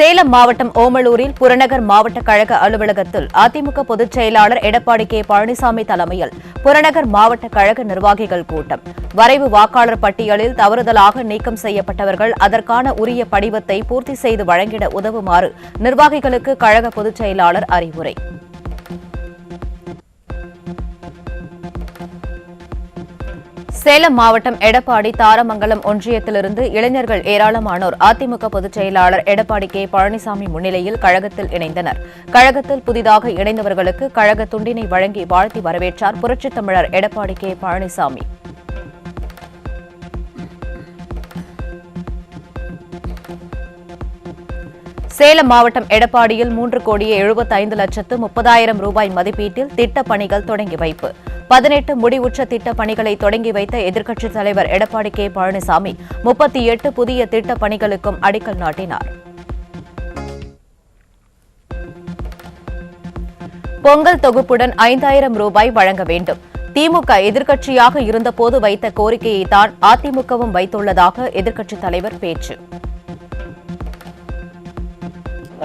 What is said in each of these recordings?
சேலம் மாவட்டம் ஓமலூரில் புறநகர் மாவட்ட கழக அலுவலகத்தில் அதிமுக பொதுச் செயலாளர் எடப்பாடி கே பழனிசாமி தலைமையில் புறநகர் மாவட்ட கழக நிர்வாகிகள் கூட்டம். வரைவு வாக்காளர் பட்டியலில் தவறுதலாக நீக்கம் செய்யப்பட்டவர்கள் அதற்கான உரிய படிவத்தை பூர்த்தி செய்து வழங்கிட உதவுமாறு நிர்வாகிகளுக்கு கழக பொதுச் செயலாளர் அறிவுரை. சேலம் மாவட்டம் எடப்பாடி தாரமங்கலம் ஒன்றியத்திலிருந்து இளைஞர்கள் ஏராளமானோர் அதிமுக பொதுச் செயலாளர் எடப்பாடி கே பழனிசாமி முன்னிலையில் கழகத்தில் இணைந்தனர். கழகத்தில் புதிதாக இணைந்தவர்களுக்கு கழக துண்டினை வழங்கி வாழ்த்தி வரவேற்றார் புரட்சித் தமிழர் எடப்பாடி கே பழனிசாமி. சேலம் மாவட்டம் எடப்பாடியில் 3,75,30,000 ரூபாய் மதிப்பீட்டில் திட்டப் பணிகள் தொடங்கி வைப்பு. 18 முடிவுற்ற திட்டப் பணிகளை தொடங்கி வைத்த எதிர்க்கட்சித் தலைவர் எடப்பாடி கே பழனிசாமி 38 புதிய திட்டப் பணிகளுக்கும் அடிக்கல் நாட்டினார். பொங்கல் தொகுப்புடன் 5,000 ரூபாய் வழங்க வேண்டும். திமுக எதிர்க்கட்சியாக இருந்தபோது வைத்த கோரிக்கையை தான் அதிமுகவும் வைத்துள்ளதாக எதிர்க்கட்சித் தலைவர் பேச்சு.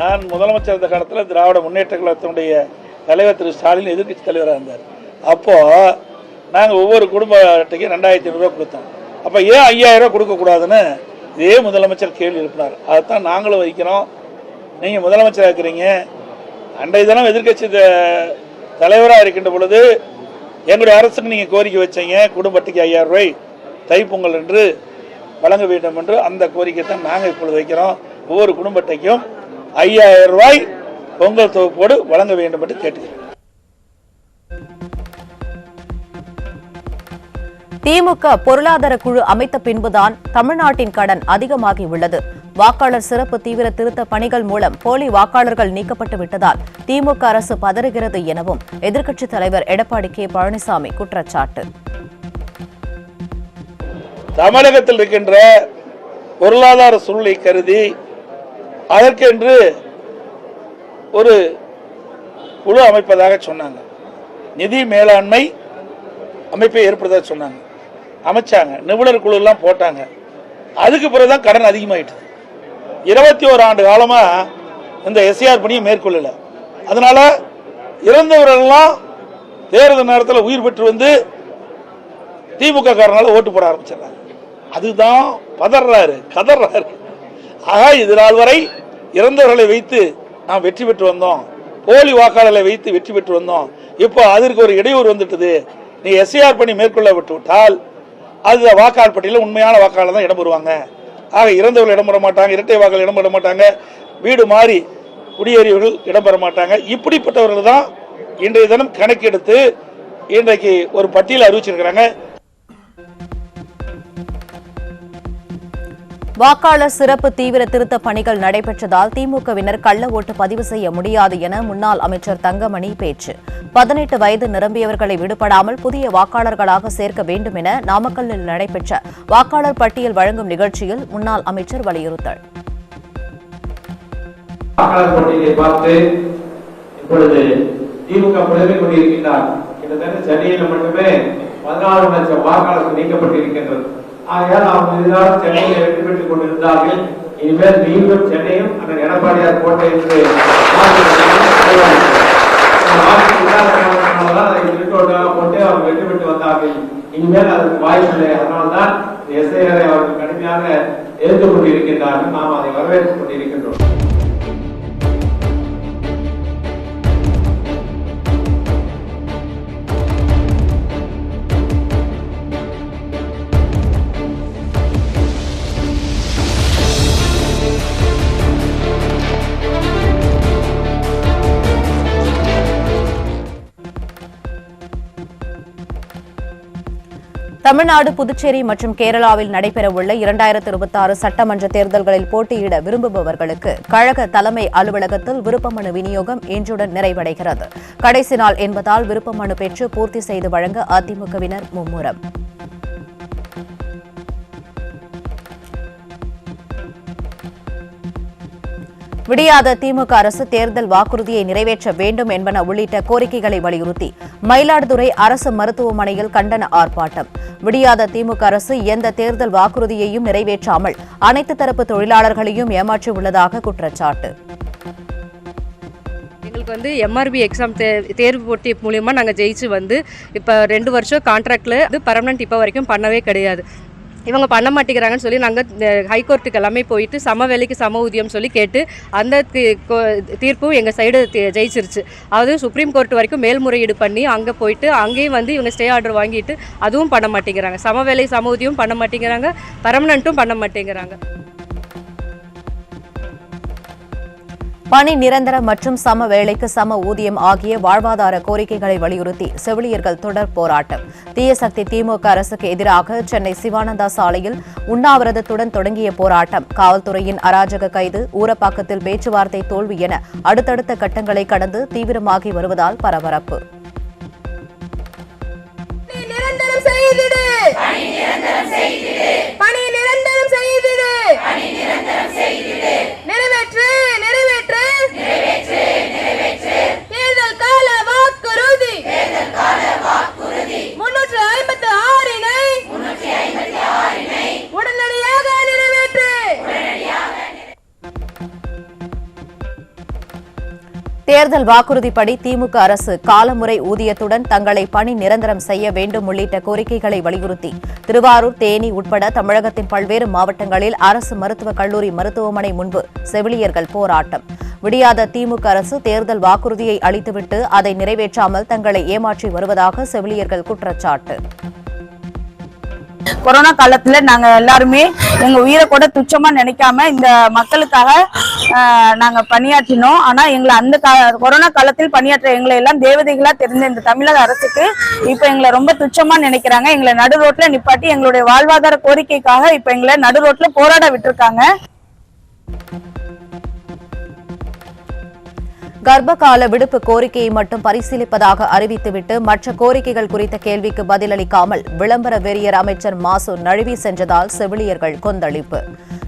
நான் முதலமைச்சர் இருந்த காலத்தில் திராவிட முன்னேற்ற கழகத்தினுடைய தலைவர் திரு ஸ்டாலின் எதிர்க்கட்சி தலைவராக இருந்தார். அப்போ நாங்கள் ஒவ்வொரு குடும்ப அட்டைக்கும் 2,500 ரூபா கொடுத்தோம். அப்போ ஏன் 5,000 ரூபா கொடுக்கக்கூடாதுன்னு இதே முதலமைச்சர் கேள்வி எழுப்பினார். அதுதான் நாங்களும் வைக்கிறோம். நீங்கள் முதலமைச்சராக இருக்கிறீங்க, அன்றைய தினம் எதிர்க்கட்சி தலைவராக இருக்கின்ற பொழுது எங்களுடைய அரசுக்கு நீங்கள் கோரிக்கை வச்சீங்க, குடும்ப அட்டைக்கு 5,000 ரூபாய் தைப்பொங்கல் என்று வழங்க வேண்டும் என்று. அந்த கோரிக்கை தான் நாங்கள் இப்பொழுது வைக்கிறோம். ஒவ்வொரு குடும்ப அட்டைக்கும் 5,000 ரூபாய் பொங்கல் தொகுப்போடு வழங்க வேண்டும் என்று கேட்டுக்கிறேன். திமுக பொருளாதார குழு அமைத்த பின்புதான் தமிழ்நாட்டின் கடன் அதிகமாகியுள்ளது. வாக்காளர் சிறப்பு தீவிர திருத்த பணிகள் மூலம் போலி வாக்காளர்கள் நீக்கப்பட்டு விட்டதால் திமுக அரசு பதறுகிறது எனவும் எதிர்க்கட்சித் தலைவர் எடப்பாடி கே பழனிசாமி குற்றச்சாட்டு. தமிழகத்தில் இருக்கின்ற பொருளாதார சூழ்நிலை கருதி அதற்கென்று ஒரு குழு அமைப்பதாக சொன்னாங்க. நிதி மேலாண்மை அமைப்பை ஏற்படுத்த சொன்னாங்க. அமைச்சாங்க, நிபுணர் குழு எல்லாம் போட்டாங்க. அதுக்கு பிறகுதான் கடன் அதிகமாயிட்டு 21 ஆண்டு காலமா இந்த எஸ்ஐஆர் பணியை மேற்கொள்ளல. அதனால இறந்தவர்கள்லாம் தேர்தல் நேரத்தில் உயிர் பெற்று வந்து திமுக காரனால ஓட்டு போட ஆரம்பிச்சாங்க. அதுதான் பதறாரு, கதறாரு. ஆக இது நாள் வரை இறந்தவர்களை வைத்து நாம் வெற்றி பெற்று வந்தோம், போலி வாக்காளர்களை வைத்து வெற்றி பெற்று வந்தோம். இப்போ அதற்கு ஒரு இடையூறு வந்துட்டது. நீ எஸ்ஐஆர் பணி மேற்கொள்ள விட்டு விட்டால் அது வாக்காளர் பட்டியலில் உண்மையான வாக்காளர் தான் இடம்பெறுவாங்க. ஆக இறந்தவர்கள் இடம்பெற மாட்டாங்க, இரட்டை வாக்காளர் இடம்பெற மாட்டாங்க, வீடு மாறி குடியேறியவர்கள் இடம்பெற மாட்டாங்க. இப்படிப்பட்டவர்கள் தான் இன்றைய தினம் கணக்கெடுத்து இன்றைக்கு ஒரு பட்டியல் அறிவிச்சிருக்கிறாங்க. வாக்காளர் சிறப்பு தீவிர திருத்த பணிகள் நடைபெற்றதால் திமுகவினர் கள்ள ஓட்டு பதிவு செய்ய முடியாது என முன்னாள் அமைச்சர் தங்கமணி பேச்சு. 18 வயது நிரம்பியவர்களை விடுபடாமல் புதிய வாக்காளர்களாக சேர்க்க வேண்டும் என நாமக்கல்லில் நடைபெற்ற வாக்காளர் பட்டியல் வழங்கும் நிகழ்ச்சியில் முன்னாள் அமைச்சர் வலியுறுத்தல். வாக்காளர் பட்டியலை பார்த்து இப்பொழுது திமுக புலம்பிக் கொண்டிருக்கிறார். கிட்டத்தட்ட சென்னையில் மட்டுமே 14 லட்சம் வாக்காளர்கள் நீக்கப்பட்டிருக்கின்றது. ஆகையால் அவங்க இதனால் சென்னையில் வெற்றி பெற்றுக் கொண்டிருந்தார்கள். இனிமேல் மீண்டும் சென்னையும் அந்த எடப்பாடியார் கோட்டை என்று போட்டு அவங்க வெற்றி பெற்று வந்தார்கள். இனிமேல் அதற்கு வாய்ப்பில்லை. அதனால்தான் எஸ்ஐஆரை அவர்கள் கடுமையாக எதிர்த்துக் கொண்டிருக்கின்றார்கள். நாம் அதை வரவேற்றுக் கொண்டிருக்கின்றோம். தமிழ்நாடு, புதுச்சேரி மற்றும் கேரளாவில் நடைபெறவுள்ள 2026 சட்டமன்ற தேர்தல்களில் போட்டியிட விரும்புபவர்களுக்கு கழக தலைமை அலுவலகத்தில் விருப்ப மனு விநியோகம் இன்றுடன் நிறைவடைகிறது. கடைசி நாள் என்பதால் விருப்ப மனு பெற்று பூர்த்தி செய்து வழங்க அதிமுகவினர் மும்முரம். விடியாத திமுக அரசு தேர்தல் வாக்குறுதியை நிறைவேற்ற வேண்டும் என்பன உள்ளிட்ட கோரிக்கைகளை வலியுறுத்தி மயிலாடுதுறை அரசு மருத்துவமனையில் கண்டன ஆர்ப்பாட்டம். விடியாத திமுக அரசு எந்த தேர்தல் வாக்குறுதியையும் நிறைவேற்றாமல் அனைத்து தரப்பு தொழிலாளர்களையும் ஏமாற்றியுள்ளதாக குற்றச்சாட்டு. எங்களுக்கு எம்ஆர்பி எக்ஸாம் தேர்வு போட்டி மூலியமா நாங்கள் ஜெயிச்சு இப்போ 2 வருஷம் கான்ட்ராக்டில் பர்மனன்ட் இப்போ வரைக்கும் பண்ணவே கிடையாது. இவங்க பண்ண மாட்டேங்கிறாங்கன்னு சொல்லி நாங்கள் ஹைகோர்ட்டுக்கு எல்லாமே போயிட்டு சம வேலைக்கு சம ஊதியம் சொல்லி கேட்டு அந்த தீர்ப்பும் எங்கள் சைடு ஜெயிச்சிருச்சு. அதாவது சுப்ரீம் கோர்ட் வரைக்கும் மேல்முறையீடு பண்ணி அங்கே போயிட்டு அங்கேயும் இவங்க ஸ்டே ஆர்டர் வாங்கிட்டு அதுவும் பண்ண மாட்டேங்கிறாங்க. சம வேலை சம ஊதியம் பண்ண மாட்டேங்கிறாங்க, பர்மனன்ட்டும் பண்ண மாட்டேங்கிறாங்க. பணி நிரந்தரம் மற்றும் சம வேலைக்கு சம ஊதியம் ஆகிய வாழ்வாதார கோரிக்கைகளை வலியுறுத்தி செவிலியர்கள் தொடர் போராட்டம். தீயசக்தி திமுக அரசுக்கு எதிராக சென்னை சிவானந்தா சாலையில் உண்ணாவிரதத்துடன் தொடங்கிய போராட்டம் காவல்துறையின் அராஜக கைது, ஊரப்பாக்கத்தில் பேச்சுவார்த்தை தோல்வி என அடுத்தடுத்த கட்டங்களை கடந்து தீவிரமாகி வருவதால் பரபரப்பு. தேர்தல் வாக்குறுதிப்படி திமுக அரசு காலமுறை ஊதியத்துடன் தங்களை பணி நிரந்தரம் செய்ய வேண்டும் உள்ளிட்ட கோரிக்கைகளை வலியுறுத்தி திருவாரூர், தேனி உட்பட தமிழகத்தின் பல்வேறு மாவட்டங்களில் அரசு மருத்துவக் கல்லூரி மருத்துவமனை முன்பு செவிலியர்கள் போராட்டம். விடியாத திமுக அரசு தேர்தல் வாக்குறுதியை அளித்துவிட்டு அதை நிறைவேற்றாமல் தங்களை ஏமாற்றி வருவதாக செவிலியர்கள் குற்றச்சாட்டு. கொரோனா காலத்துல நாங்க எல்லாருமே எங்க உயிரை கூட துச்சமா நினைக்காம இந்த மக்களுக்காக நாங்க பணியாற்றினோம். ஆனா எங்களை அந்த கொரோனா காலத்தில் பணியாற்ற எங்களை எல்லாம் தேவதைகளா தெரிஞ்ச இந்த தமிழக அரசுக்கு இப்ப எங்களை ரொம்ப துச்சமா நினைக்கிறாங்க. எங்களை நடு ரோட்ல நிப்பாட்டி எங்களுடைய வாழ்வாதார கோரிக்கைக்காக இப்ப எங்களை நடு ரோட்ல போராட விட்டுருக்காங்க. கர்ப்பகால விடுப்பு கோரிக்கையை மட்டும் பரிசீலிப்பதாக அறிவித்துவிட்டு மற்ற கோரிக்கைகள் குறித்த கேள்விக்கு பதிலளிக்காமல் விளம்பர வெறியர் அமைச்சர் மாசு நழுவி சென்றதால் செவிலியர்கள் கொந்தளிப்பு.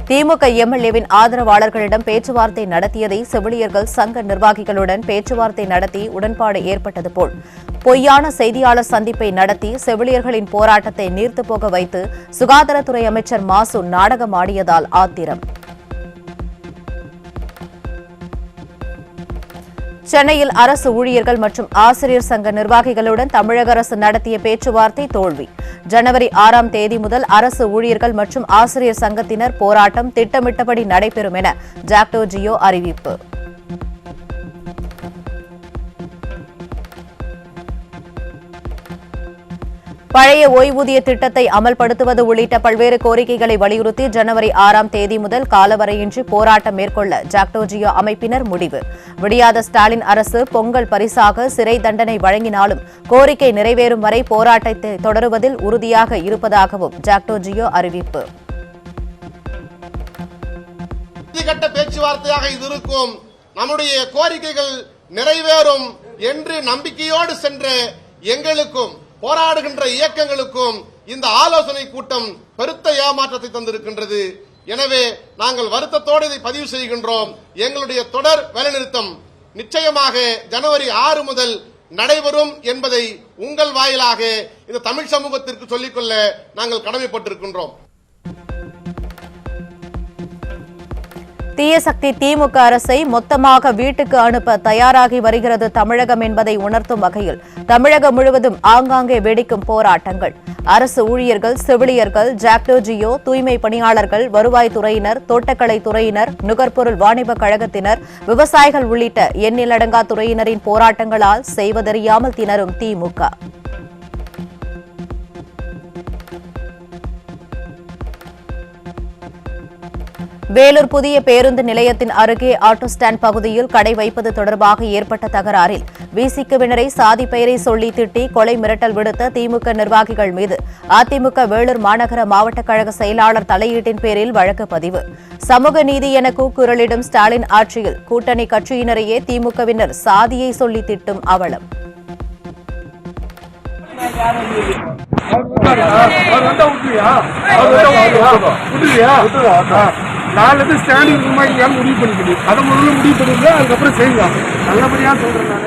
திமுக எம்எல்ஏவின் ஆதரவாளர்களிடம் பேச்சுவார்த்தை நடத்தியதை செவிலியர்கள் சங்க நிர்வாகிகளுடன் பேச்சுவார்த்தை நடத்தி உடன்பாடு ஏற்பட்டது போல் பொய்யான செய்தியாளர் சந்திப்பை நடத்தி செவிலியர்களின் போராட்டத்தை நீர்த்துப் போக வைத்து சுகாதாரத்துறை அமைச்சர் மாசு நாடகமாடியதால் ஆத்திரம். சென்னையில் அரசு ஊழியர்கள் மற்றும் ஆசிரியர் சங்க நிர்வாகிகளுடன் தமிழக அரசு நடத்திய பேச்சுவார்த்தை தோல்வி. ஜனவரி 6ஆம் தேதி முதல் அரசு ஊழியர்கள் மற்றும் ஆசிரியர் சங்கத்தினர் போராட்டம் திட்டமிட்டபடி நடைபெறும் என ஜாக்டோ ஜியோ அறிவிப்பு. பழைய ஓய்வூதிய திட்டத்தை அமல்படுத்துவது உள்ளிட்ட பல்வேறு கோரிக்கைகளை வலியுறுத்தி ஜனவரி 6ஆம் தேதி முதல் காலவரையின்றி போராட்டம் மேற்கொள்ள ஜாக்டோ ஜியோ அமைப்பினர் முடிவு. விடியாத ஸ்டாலின் அரசு பொங்கல் பரிசாக சிறை தண்டனை வழங்கினாலும் கோரிக்கை நிறைவேறும் வரை போராட்டத்தை தொடருவதில் உறுதியாக இருப்பதாகவும் ஜாக்டோ ஜியோ அறிவிப்பு. பேச்சுவார்த்தையாக இது இருக்கும், நம்முடைய கோரிக்கைகள் நிறைவேறும் என்று நம்பிக்கையோடு சென்ற எங்களுக்கும் போராடுகின்ற இயக்கங்களுக்கும் இந்த ஆலோசனை கூட்டம் பெருத்த ஏமாற்றத்தை தந்திருக்கின்றது. எனவே நாங்கள் வருத்தத்தோடு இதை பதிவு செய்கின்றோம். எங்களுடைய தொடர் வேலைநிறுத்தம் நிச்சயமாக ஜனவரி 6 முதல் நடைபெறும் என்பதை உங்கள் வாயிலாக இந்த தமிழ் சமூகத்திற்கு சொல்லிக்கொள்ள நாங்கள் கடமைப்பட்டிருக்கின்றோம். தீயசக்தி திமுக அரசை மொத்தமாக வீட்டுக்கு அனுப்ப தயாராகி வருகிறது தமிழகம் என்பதை உணர்த்தும் வகையில் தமிழகம் முழுவதும் ஆங்காங்கே வெடிக்கும் போராட்டங்கள். அரசு ஊழியர்கள், செவிலியர்கள், ஜாக்டோ ஜியோ, தூய்மை பணியாளர்கள், வருவாய்த்துறையினர், தோட்டக்கலை துறையினர், நுகர்பொருள் வாணிப கழகத்தினர், விவசாயிகள் உள்ளிட்ட எண்ணிலடங்கா துறையினரின் போராட்டங்களால் செய்வதறியாமல் திணறும் திமுக. வேலூர் புதிய பேருந்து நிலையத்தின் அருகே ஆட்டோ ஸ்டாண்ட் பகுதியில் கடை வைப்பது தொடர்பாக ஏற்பட்ட தகராறில் விசிகவினரை சாதி பெயரை சொல்லி திட்டி கொலை மிரட்டல் விடுத்த திமுக நிர்வாகிகள் மீது அதிமுக வேலூர் மாநகர மாவட்ட கழக செயலாளர் தலையீட்டின் பேரில் வழக்கு பதிவு. சமூக நீதி என கூக்குரலிடும் ஸ்டாலின் ஆட்சியில் கூட்டணி கட்சியினரையே திமுகவினர் சாதியை சொல்லி திட்டும் அவலம். காலையில ஸ்டாண்டிங் ரூமா இல்லையா முடிவு பண்ணிக்கிது. அதை முதல்ல முடிவு பண்ணிருந்தா அதுக்கப்புறம் செய்யலாம். நல்லபடியா சொல்றேன் நான்.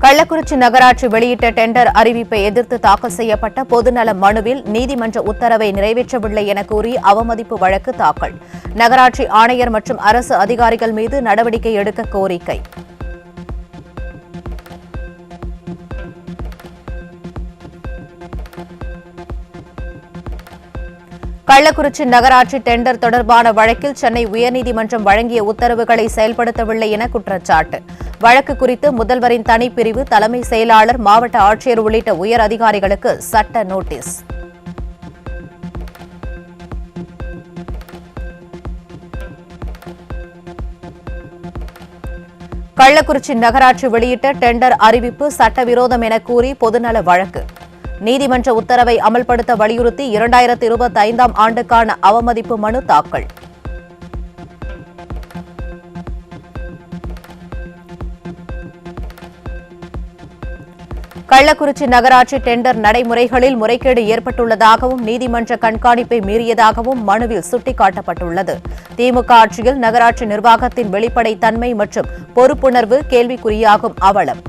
கள்ளக்குறிச்சி நகராட்சி வெளியிட்ட டெண்டர் அறிவிப்பை எதிர்த்து தாக்கல் செய்யப்பட்ட பொதுநல மனுவில் நீதிமன்ற உத்தரவை நிறைவேற்றவில்லை என கூறி அவமதிப்பு வழக்கு தாக்கல். நகராட்சி ஆணையர் மற்றும் அரசு அதிகாரிகள் மீது நடவடிக்கை எடுக்க கோரிக்கை. கள்ளக்குறிச்சி நகராட்சி டெண்டர் தொடர்பான வழக்கில் சென்னை உயர்நீதிமன்றம் வழங்கிய உத்தரவுகளை செயல்படுத்தவில்லை என குற்றச்சாட்டு. வழக்கு குறித்து முதல்வரின் தனிப்பிரிவு, தலைமை செயலாளர், மாவட்ட ஆட்சியர் உள்ளிட்ட உயர் அதிகாரிகளுக்கு சட்ட நோட்டீஸ். கள்ளக்குறிச்சி நகராட்சி வெளியிட்ட டெண்டர் அறிவிப்பு சட்டவிரோதம் என கூறி பொதுநல வழக்கு. நீதிமன்ற உத்தரவை அமல்படுத்த வலியுறுத்தி 2025ஆம் ஆண்டுக்கான அவமதிப்பு மனு தாக்கல். கள்ளக்குறிச்சி நகராட்சி டெண்டர் நடைமுறைகளில் முறைகேடு ஏற்பட்டுள்ளதாகவும் நீதிமன்ற கண்காணிப்பை மீறியதாகவும் மனுவில் சுட்டிக்காட்டப்பட்டுள்ளது. திமுக ஆட்சியில் நகராட்சி நிர்வாகத்தின் வெளிப்படைத்தன்மை மற்றும் பொறுப்புணர்வு கேள்விக்குறியாகும் அவலம்.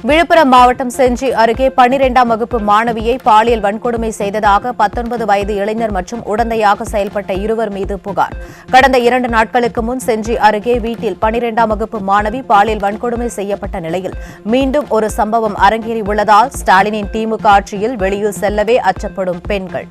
விழுப்புரம் மாவட்டம் செஞ்சி அருகே 12ஆம் வகுப்பு மாணவியை பாலியல் வன்கொடுமை செய்ததாக 19 வயது இளைஞர் மற்றும் உடந்தையாக செயல்பட்ட இருவர் மீது புகார். கடந்த 2 நாட்களுக்கு முன் செஞ்சி அருகே வீட்டில் 12ஆம் வகுப்பு மாணவி பாலியல் வன்கொடுமை செய்யப்பட்ட நிலையில் மீண்டும் ஒரு சம்பவம் அரங்கேறியுள்ளதால் ஸ்டாலினின் திமுக ஆட்சியில் வெளியில் செல்லவே அச்சப்படும் பெண்கள்.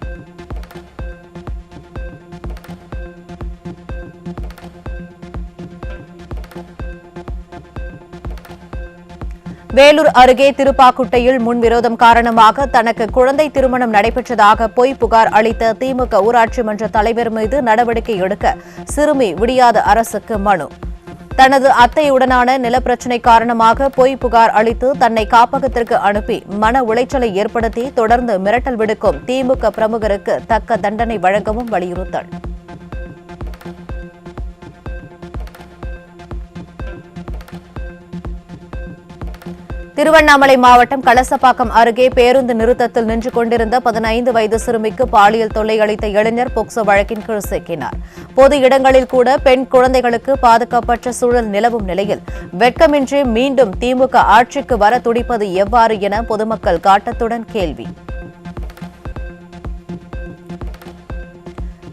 வேலூர் அருகே திருப்பாக்குட்டையில் முன்விரோதம் காரணமாக தனக்கு குழந்தை திருமணம் நடைபெற்றதாக பொய் புகார் அளித்த திமுக ஊராட்சி மன்ற தலைவர் மீது நடவடிக்கை எடுக்க சிறுமி விடியாத அரசுக்கு மனு. தனது அத்தையுடனான நிலப்பிரச்சினை காரணமாக பொய் புகார் அளித்து தன்னை காப்பகத்திற்கு அனுப்பி மன உளைச்சலை ஏற்படுத்தி தொடர்ந்து மிரட்டல் விடுக்கும் திமுக பிரமுகருக்கு தக்க தண்டனை வழங்கவும் வலியுறுத்தல். திருவண்ணாமலை மாவட்டம் கலசப்பாக்கம் அருகே பேருந்து நிறுத்தத்தில் நின்று கொண்டிருந்த 15 வயது சிறுமிக்கு பாலியல் தொல்லை அளித்த இளைஞர் போக்சோ வழக்கின் கீழ் சிக்கினார். பொது இடங்களில் கூட பெண் குழந்தைகளுக்கு பாதுகாப்பற்ற சூழல் நிலவும் நிலையில் வெட்கமின்றி மீண்டும் திமுக ஆட்சிக்கு வர துடிப்பது எவ்வாறு என பொதுமக்கள் காட்டத்துடன் கேள்வி.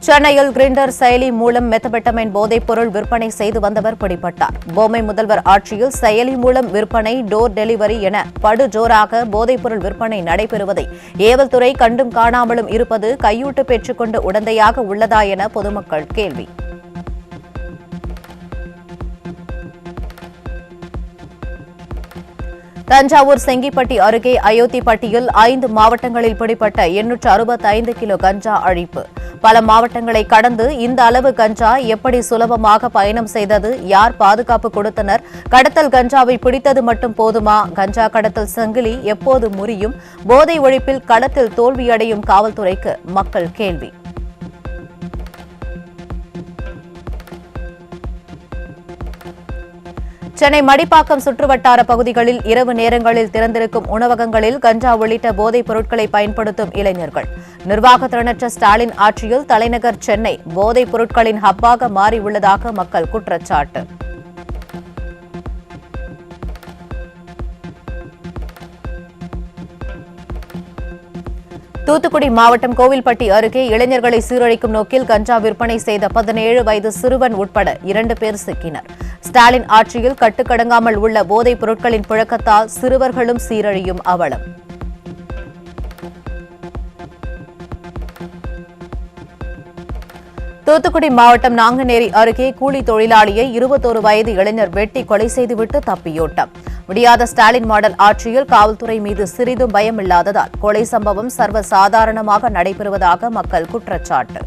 சென்னையில் கிரைண்டர் செயலி மூலம் மெத்தபெட்டமைன் போதைப் பொருள் விற்பனை செய்து வந்தவர் பிடிபட்டார். பொம்மை முதல்வர் ஆட்சியில் செயலி மூலம் விற்பனை, டோர் டெலிவரி என படுஜோராக போதைப் பொருள் விற்பனை நடைபெறுவதை ஏவல்துறை கண்டும் காணாமலும் இருப்பது கையூட்டு பெற்றுக்கொண்டு உடந்தையாக உள்ளதா என பொதுமக்கள் கேள்வி. தஞ்சாவூர் செங்கிப்பட்டி அருகே அயோத்திப்பட்டியில் 5 மாவட்டங்களில் பிடிபட்ட 865 கிலோ கஞ்சா அழிப்பு. பல மாவட்டங்களை கடந்து இந்த அளவு கஞ்சா எப்படி சுலபமாக பயணம் செய்தது? யார் பாதுகாப்பு கொடுத்தனர்? கடத்தல் கஞ்சாவை பிடித்தது மட்டும் போதுமா? கஞ்சா கடத்தல் சங்கிலி எப்போது முறியும்? போதை ஒழிப்பில் களத்தில் தோல்வியடையும் காவல்துறைக்கு மக்கள் கேள்வி. சென்னை மடிப்பாக்கம் சுற்றுவட்டார பகுதிகளில் இரவு நேரங்களில் திறந்திருக்கும் உணவகங்களில் கஞ்சா உள்ளிட்ட போதைப் பொருட்களை பயன்படுத்தும் இளைஞர்கள். நிர்வாக திறனற்ற ஸ்டாலின் ஆட்சியில் தலைநகர் சென்னை போதைப் பொருட்களின் ஹப்பாக மாறியுள்ளதாக மக்கள் குற்றச்சாட்டு. தூத்துக்குடி மாவட்டம் கோவில்பட்டி அருகே இளைஞர்களை சீரழிக்கும் நோக்கில் கஞ்சா விற்பனை செய்த 17 வயது சிறுவன் உட்பட 2 பேர் சிக்கினர். ஸ்டாலின் ஆட்சியில் கட்டுக்கடங்காமல் உள்ள போதைப் பொருட்களின் புழக்கத்தால் சிறுவர்களும் சீரழியும் அவலம். தூத்துக்குடி மாவட்டம் நாங்குநேரி அருகே கூலி தொழிலாளியை 21 வயது இளைஞர் வெட்டி கொலை செய்துவிட்டு தப்பியோட்டம். முடியாத ஸ்டாலின் மாடல் ஆட்சியில் காவல்துறை மீது சிறிதும் பயமில்லாததால் கொலை சம்பவம் சர்வசாதாரணமாக நடைபெறுவதாக மக்கள் குற்றச்சாட்டு.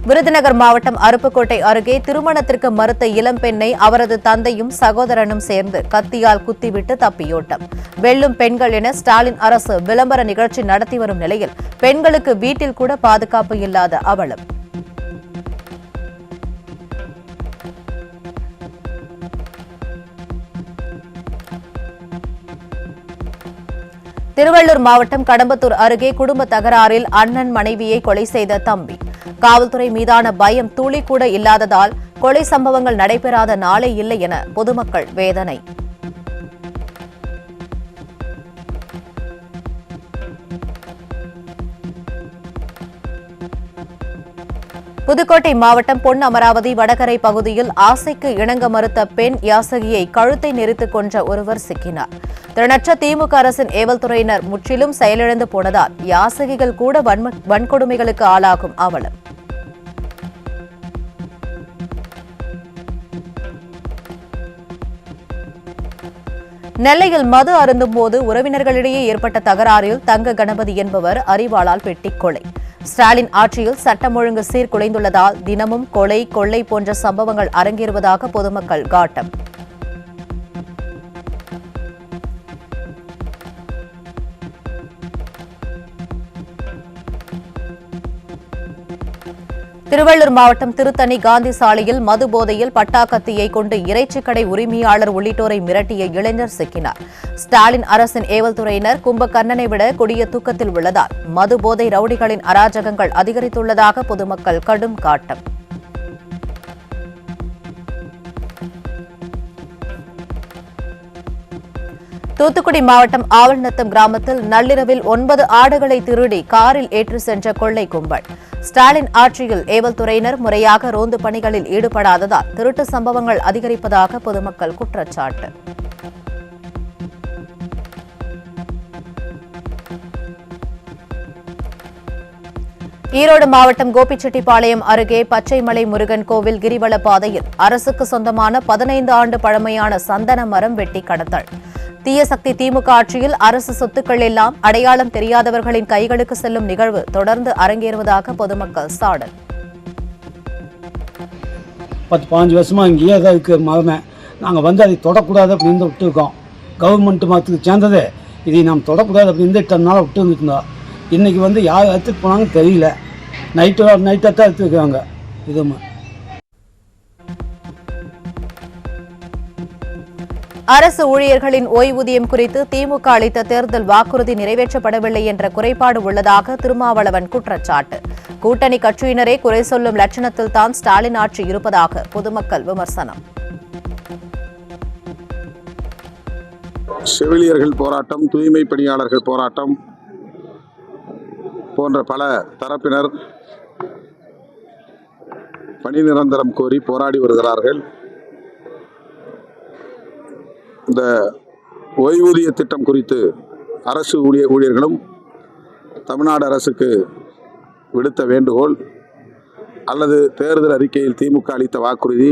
விருதுநகர் மாவட்டம் அருப்புக்கோட்டை அருகே திருமணத்திற்கு மறுத்த இளம்பெண்ணை அவரது தந்தையும் சகோதரனும் சேர்ந்து கத்தியால் குத்திவிட்டு தப்பியோட்டம். வெல்லும் பெண்கள் என ஸ்டாலின் அரசு விளம்பர நிகழ்ச்சி நடத்தி வரும் நிலையில் பெண்களுக்கு வீட்டில் கூட பாதுகாப்பு இல்லாத அவலம். திருவள்ளூர் மாவட்டம் கடம்பத்தூர் அருகே குடும்ப தகராறில் அண்ணன் மனைவியை கொலை செய்த தம்பி. காவல்துறை மீதான பயம் துளி கூட இல்லாததால் கொலை சம்பவங்கள் நடைபெறாத நாளே இல்லை என பொதுமக்கள் வேதனை. புதுக்கோட்டை மாவட்டம் பொன் அமராவதி வடகரை பகுதியில் ஆசைக்கு இணங்க மறுத்த பெண் யாசகியை கழுத்தை நெரித்துக் கொன்ற ஒருவர் சிக்கினார். திறனற்ற திமுக அரசின் ஏவல்துறையினர் முற்றிலும் செயலிழந்து போனதால் யாசகிகள் கூட வன்கொடுமைகளுக்கு ஆளாகும் அவலம். நெல்லையில் மது அருந்தும் போது உறவினர்களிடையே ஏற்பட்ட தகராறில் தங்க கணபதி என்பவர் அரிவாளால் வெட்டிக் கொலை. ஸ்டாலின் ஆட்சியில் சட்டம் ஒழுங்கு சீர்குலைந்துள்ளதால் தினமும் கொலை, கொள்ளை போன்ற சம்பவங்கள் அரங்கேறுவதாக பொதுமக்கள் காட்டம். திருவள்ளூர் மாவட்டம் திருத்தணி காந்தி சாலையில் மது போதையில் பட்டாக்கத்தியை கொண்டு இறைச்சிக்கடை உரிமையாளர் உள்ளிட்டோரை மிரட்டிய இளைஞர் சிக்கினார். ஸ்டாலின் அரசின் ஏவல்துறையினர் கும்பகர்ணனை விட கொடிய தூக்கத்தில் உள்ளதால் மது போதை ரவுடிகளின் அராஜகங்கள் அதிகரித்துள்ளதாக பொதுமக்கள் கடும் காட்டம். தூத்துக்குடி மாவட்டம் ஆவல்நத்தம் கிராமத்தில் நள்ளிரவில் 9 ஆடுகளை திருடி காரில் ஏற்றி சென்ற கொள்ளை கும்பல். ஸ்டாலின் ஆட்சியில் ஏவல்துறையினர் முறையாக ரோந்து பணிகளில் ஈடுபடாததால் திருட்டு சம்பவங்கள் அதிகரிப்பதாக பொதுமக்கள் குற்றச்சாட்டு. ஈரோடு மாவட்டம் கோபிச்செட்டிப்பாளையம் அருகே பச்சைமலை முருகன் கோவில் கிரிவல பாதையில் அரசுக்கு சொந்தமான 15 ஆண்டு பழமையான சந்தன மரம் வெட்டி கடத்தல். தீய சக்தி திமுக ஆட்சியில் அரசு சொத்துக்கள் எல்லாம் அடையாளம் தெரியாதவர்களின் கைகளுக்கு செல்லும் நிகழ்வு தொடர்ந்து அரங்கேறுவதாக பொதுமக்கள் சாடல். 10-15 வருஷமா இங்கேயே தான் இருக்கு மரமே. நாங்கள் வந்து அதை தொடக்கூடாது அப்படின்னு விட்டுருக்கோம். கவர்மெண்ட் மரத்துக்கு சேர்ந்தது இதை நாம் தொடக்கூடாது அப்படின்னு 8 நாள் விட்டு வந்துருந்தோம். இன்றைக்கி வந்து யார் எடுத்துகிட்டு போனாங்கன்னு தெரியல. நைட்டாக தான் எடுத்துருக்காங்க. இதுமா அரசு ஊழியர்களின் ஓய்வூதியம் குறித்து திமுக அளித்த தேர்தல் வாக்குறுதி நிறைவேற்றப்படவில்லை என்ற குறைபாடு உள்ளதாக திருமாவளவன் குற்றச்சாட்டு. கூட்டணி கட்சியினரே குறை சொல்லும் லட்சணத்தில் தான் ஸ்டாலின் ஆட்சி இருப்பதாக பொதுமக்கள் விமர்சனம். செவிலியர்கள் போராட்டம், தூய்மை பணியாளர்கள் போராட்டம் போன்ற பல தரப்பினர் பணி நிரந்தரம் கோரி போராடி வருகிறார்கள். இந்த ஓய்வூதிய திட்டம் குறித்து அரசு ஊழியர்களும் தமிழ்நாடு அரசுக்கு விடுத்த வேண்டுகோள் அல்லது தேர்தல் அறிக்கையில் திமுக அளித்த வாக்குறுதி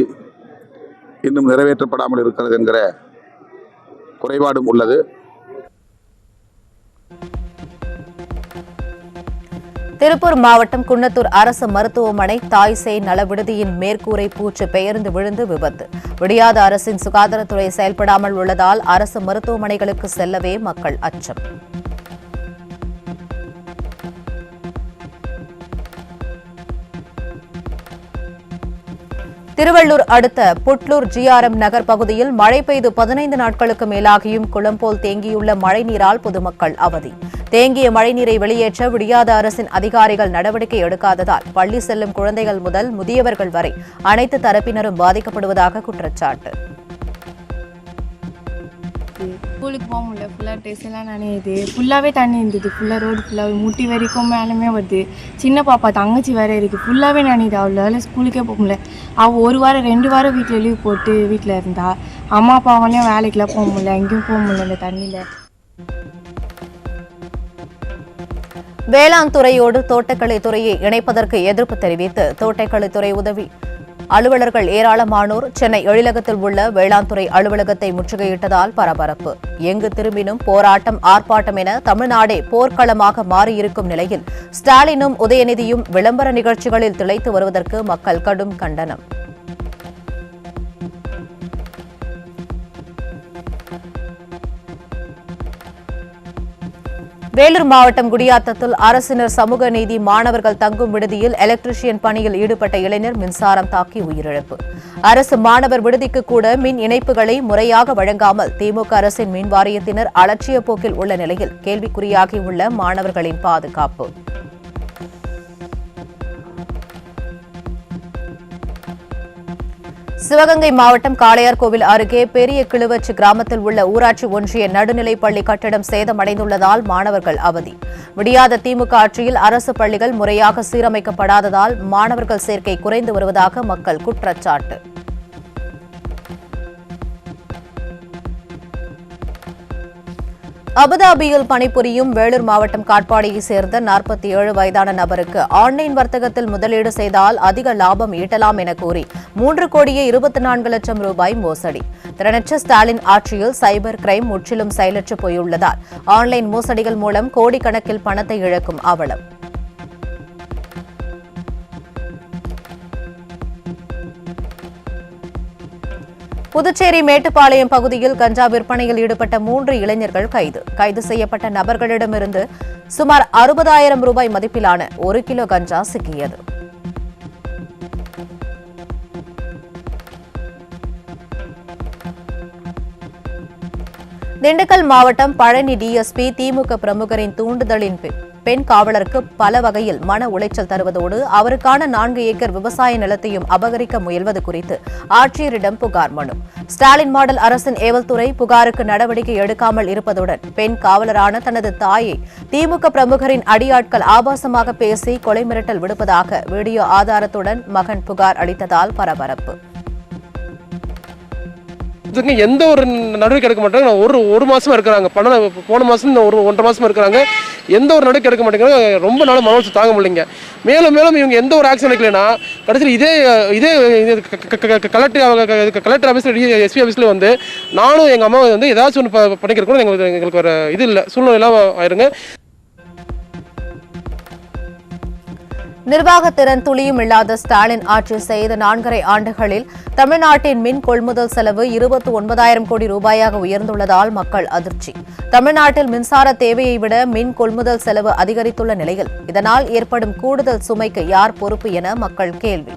இன்னும் நிறைவேற்றப்படாமல் இருக்கிறது என்கிற குறைபாடும் உள்ளது. திருப்பூர் மாவட்டம் குன்னத்தூர் அரசு மருத்துவமனை தாய் சேய் நல விடுதியின் மேற்கூரை பூச்சு பெயர்ந்து விழுந்து விபத்து. விடியாத அரசின் சுகாதாரத்துறை செயல்படாமல் உள்ளதால் அரசு மருத்துவமனைகளுக்கு செல்லவே மக்கள் அச்சம். திருவள்ளூர் அடுத்த புட்லூர் ஜிஆர்எம் நகர் பகுதியில் மழை பெய்து 15 நாட்களுக்கு மேலாகியும் குளம் போல் தேங்கியுள்ள மழைநீரால் பொதுமக்கள் அவதி. தேங்கிய மழைநீரை வெளியேற்ற விடியாத அரசின் அதிகாரிகள் நடவடிக்கை எடுக்காததால் பள்ளி செல்லும் குழந்தைகள் முதல் முதியவர்கள் வரை அனைத்து தரப்பினரும் பாதிக்கப்படுவதாக குற்றச்சாட்டு. ஸ்கூலுக்கு போக முடியல, ஃபுல்லாக ட்ரெஸ் எல்லாம் நனையுது, ஃபுல்லாகவே தண்ணி இருந்தது, ஃபுல்லாக ரோடு ஃபுல்லாக முட்டி வரைக்கும் மேலுமே வருது. சின்ன பாப்பா தங்கச்சி வேற இருக்குது, ஃபுல்லாகவே நனையுது. அவளால் ஸ்கூலுக்கே போக முடியல. அவள் 1 வாரம் 2 வாரம் வீட்டில் லீவ் போட்டு வீட்டில் இருந்தா. அம்மா அப்பாவங்களையும் வேலைக்கெல்லாம் போக முடியல, எங்கேயும் போக முடியல இந்த தண்ணியில். வேளாண் துறையோடு தோட்டக்கலை துறையை இணைப்பதற்கு எதிர்ப்பு தெரிவித்து தோட்டக்கலை துறை உதவி அலுவலர்கள் ஏராளமானோர் சென்னை எழிலகத்தில் உள்ள வேளாண் துறை அலுவலகத்தை முற்றுகையிட்டதால் பரபரப்பு. எங்கு திரும்பினும் போராட்டம், ஆர்ப்பாட்டம் என தமிழ்நாடே போர்க்களமாக மாறியிருக்கும் நிலையில் ஸ்டாலினும் உதயநிதியும் விளம்பர நிகழ்ச்சிகளில் திளைத்து வருவதற்கு மக்கள் கடும் கண்டனம். வேலூர் மாவட்டம் குடியாத்தத்தில் அரசினர் சமூக நீதி மாணவர்கள் தங்கும் விடுதியில் எலக்ட்ரீஷியன் பணியில் ஈடுபட்ட இளைஞர் மின்சாரம் தாக்கி உயிரிழப்பு. அரசு மாணவர் விடுதிக்கு கூட மின் இணைப்புகளை முறையாக வழங்காமல் திமுக அரசின் மின் வாரியத்தினர் அலட்சிய போக்கில் உள்ள நிலையில் கேள்விக்குறியாகியுள்ள மாணவர்களின் பாதுகாப்பு. சிவகங்கை மாவட்டம் காளையார்கோவில் அருகே பெரிய கிழுவச்சி கிராமத்தில் உள்ள ஊராட்சி ஒன்றிய நடுநிலைப் பள்ளி கட்டிடம் சேதமடைந்துள்ளதால் மாணவர்கள் அவதி. விடியாத திமுக ஆட்சியில் அரசு பள்ளிகள் முறையாக சீரமைக்கப்படாததால் மாணவர்கள் சேர்க்கை குறைந்து வருவதாக மக்கள் குற்றச்சாட்டு. அபுதாபியில் பணிபுரியும் வேலூர் மாவட்டம் காட்பாடியைச் சேர்ந்த 47 வயதான நபருக்கு ஆன்லைன் வர்த்தகத்தில் முதலீடு செய்தால் அதிக லாபம் ஈட்டலாம் என கூறி 3,24,00,000 ரூபாய் மோசடி. திறனற்ற ஸ்டாலின் ஆட்சியில் சைபர் கிரைம் முற்றிலும் செயலற்று போயுள்ளதால் ஆன்லைன் மோசடிகள் மூலம் கோடிக்கணக்கில் பணத்தை இழக்கும் அவலம். புதுச்சேரி மேட்டுப்பாளையம் பகுதியில் கஞ்சா விற்பனையில் ஈடுபட்ட 3 இளைஞர்கள் கைது செய்யப்பட்ட நபர்களிடமிருந்து சுமார் 60,000 ரூபாய் மதிப்பிலான 1 கிலோ கஞ்சா சிக்கியது. திண்டுக்கல் மாவட்டம் பழனி டிஎஸ்பி திமுக பிரமுகரின் தூண்டுதலின் பெண் காவலருக்கு பல வகையில் மன உளைச்சல் தருவதோடு அவருக்கான 4 ஏக்கர் விவசாய நிலத்தையும் அபகரிக்க முயல்வது குறித்து ஆட்சியரிடம் புகார் மனு. ஸ்டாலின் மாடல் அரசின் ஏவல்துறை புகாருக்கு நடவடிக்கை எடுக்காமல் இருப்பதுடன் பெண் காவலரான தனது தாயை திமுக பிரமுகரின் அடியாட்கள் ஆபாசமாக பேசி கொலை மிரட்டல் விடுப்பதாக வீடியோ ஆதாரத்துடன் மகன் புகார் அளித்ததால் பரபரப்பு. எந்த ஒரு நடவடிக்கை எடுக்க மாட்டாங்க. ஒரு மாசமா இருக்கிறாங்க, போன மாசம் ஒரு 1.5 மாசமா இருக்கிறாங்க. எந்த ஒரு நடவடிக்கை எடுக்க மாட்டேங்கிறாங்க. ரொம்ப நாள் மனசு தாங்க முடியலைங்க. மேலும் இவங்க எந்த ஒரு ஆக்ஷன் எடுக்கலைன்னா கடைசியில் இதே கலெக்டர் ஆஃபீஸில் எஸ்பி ஆஃபீஸில் வந்து நானும் எங்கள் அம்மா வந்து ஏதாச்சும் ஒன்று பண்ணிக்கிறோம். எங்களுக்கு ஒரு இது இல்லை, சூழ்நிலை இல்லாமல் ஆயிருங்க. நிர்வாகத்திறன் துளியும் இல்லாத ஸ்டாலின் ஆட்சி செய்த 4.5 ஆண்டுகளில் தமிழ்நாட்டின் மின் கொள்முதல் செலவு 29,000 கோடி ரூபாயாக உயர்ந்துள்ளதால் மக்கள் அதிர்ச்சி. தமிழ்நாட்டில் மின்சார தேவையை விட மின் கொள்முதல் செலவு அதிகரித்துள்ள நிலையில் இதனால் ஏற்படும் கூடுதல் சுமைக்கு யார் பொறுப்பு என மக்கள் கேள்வி.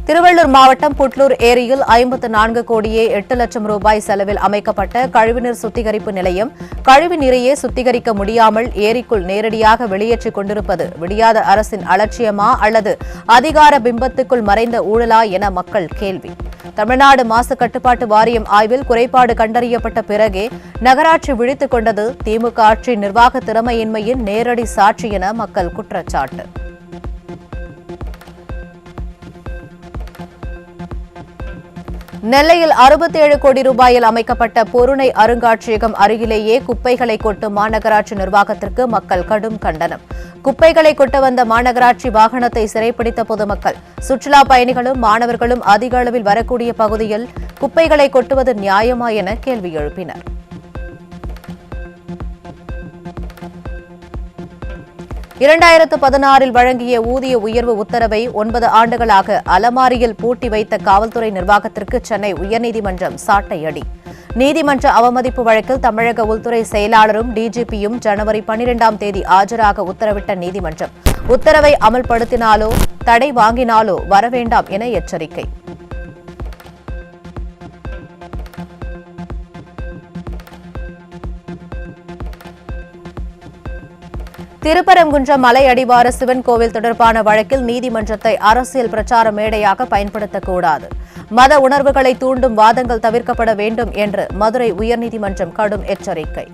திருவள்ளூர் மாவட்டம் புட்லூர் ஏரியில் 54 கோடியே 8 லட்சம் ரூபாய் செலவில் அமைக்கப்பட்ட கழிவுநீர் சுத்திகரிப்பு நிலையம் கழிவு நீரையே சுத்திகரிக்க முடியாமல் ஏரிக்குள் நேரடியாக வெளியேற்றிக் கொண்டிருப்பது விடியாத அரசின் அலட்சியமா அல்லது அதிகார பிம்பத்துக்குள் மறைந்த ஊழலா என மக்கள் கேள்வி. தமிழ்நாடு மாசு கட்டுப்பாட்டு வாரியம் ஆய்வில் குறைபாடு கண்டறியப்பட்ட பிறகே நகராட்சி விழித்துக் கொண்டது திமுக ஆட்சி நிர்வாக திறமையின்மையின் நேரடி சாட்சி என மக்கள் குற்றச்சாட்டு. நெல்லையில் 67 கோடி ரூபாயில் அமைக்கப்பட்ட பொருணை அருங்காட்சியகம் அருகிலேயே குப்பைகளை கொட்டும் மாநகராட்சி நிர்வாகத்திற்கு மக்கள் கடும் கண்டனம். குப்பைகளை கொட்ட வந்த மாநகராட்சி வாகனத்தை சிறைப்பிடித்த பொதுமக்கள், சுற்றுலா பயணிகளும் மாணவர்களும் அதிக அளவில் வரக்கூடிய பகுதியில் குப்பைகளை கொட்டுவது நியாயமா என கேள்வி எழுப்பினர். இரண்டாயிரத்து 16 வழங்கிய ஊதிய உயர்வு உத்தரவை 9 ஆண்டுகளாக அலமாரியில் பூட்டி வைத்த காவல்துறை நிர்வாகத்திற்கு சென்னை உயர்நீதிமன்றம் சாட்டையடி. நீதிமன்ற அவமதிப்பு வழக்கில் தமிழக உள்துறை செயலாளரும் டிஜிபியும் ஜனவரி 12ஆம் தேதி ஆஜராக உத்தரவிட்ட நீதிமன்றம் உத்தரவை அமல்படுத்தினாலோ தடை வாங்கினாலோ வரவேண்டாம் என எச்சரிக்கை. திருப்பரங்குன்றம் மலை அடிவார சிவன் கோவில் தொடர்பான வழக்கில் நீதிமன்றத்தை அரசியல் பிரச்சார மேடையாக பயன்படுத்தக்கூடாது. மத உணர்வுகளை தூண்டும் வாதங்கள் தவிர்க்கப்பட வேண்டும் என்று மதுரை உயர்நீதிமன்றம் கடும் எச்சரிக்கை.